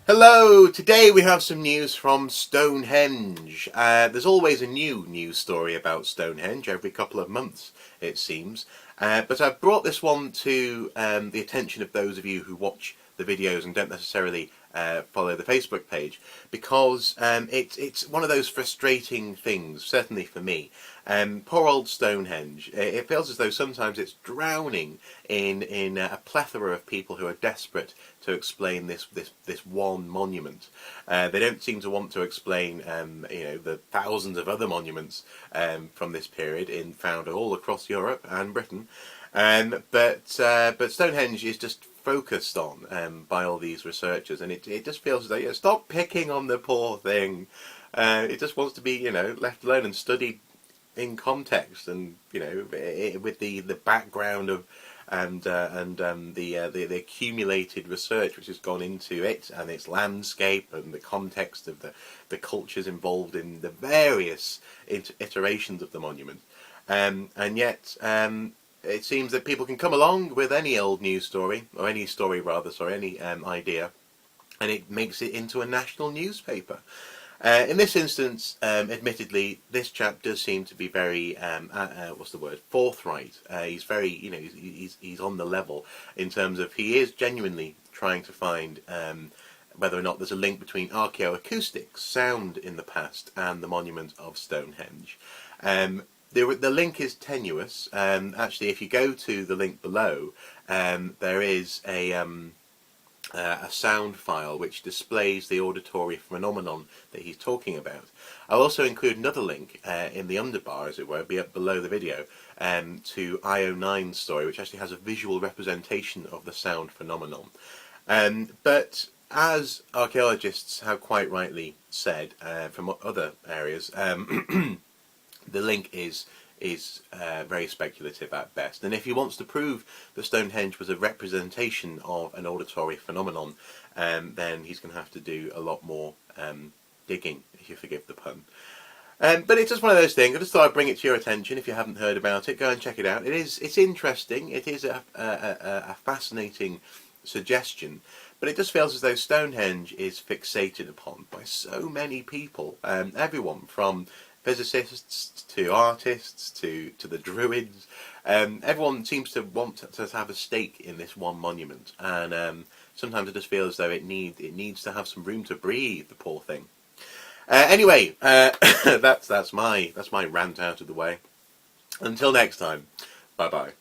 Hello! Today we have some news from Stonehenge. There's always a new news story about Stonehenge every couple of months, it seems. But I've brought this one to the attention of those of you who watch the videos and don't necessarily follow the Facebook page, because it's one of those frustrating things, certainly for me. Poor old Stonehenge. It feels as though sometimes it's drowning in a plethora of people who are desperate to explain this one monument. They don't seem to want to explain the thousands of other monuments from this period found all across Europe and Britain. But Stonehenge is just focused on by all these researchers, and it just feels as though, stop picking on the poor thing. It just wants to be left alone and studied in context, and with the background of the accumulated research which has gone into it and its landscape and the context of the cultures involved in the various iterations of the monument, and yet it seems that people can come along with any old news story, or any story rather, any idea, and it makes it into a national newspaper. In this instance, admittedly, this chap does seem to be very, forthright. He's very, he's on the level in terms of he is genuinely trying to find whether or not there's a link between archaeoacoustics, sound in the past, and the monument of Stonehenge. The link is tenuous. Actually, if you go to the link below, there is a sound file which displays the auditory phenomenon that he's talking about. I'll also include another link in the underbar, as it were, be up below the video, to IO9's story, which actually has a visual representation of the sound phenomenon. But as archaeologists have quite rightly said from other areas, the link is very speculative at best, and if he wants to prove that Stonehenge was a representation of an auditory phenomenon, then he's going to have to do a lot more digging, if you forgive the pun. But it's just one of those things. I just thought I'd bring it to your attention. If you haven't heard about it, go and check it out. It's interesting. It is a fascinating suggestion, but it just feels as though Stonehenge is fixated upon by so many people, everyone from physicists to artists to the druids. Everyone seems to want to have a stake in this one monument, and sometimes I just feel as though it needs to have some room to breathe, the poor thing. Anyway, that's my rant out of the way. Until next time, bye bye.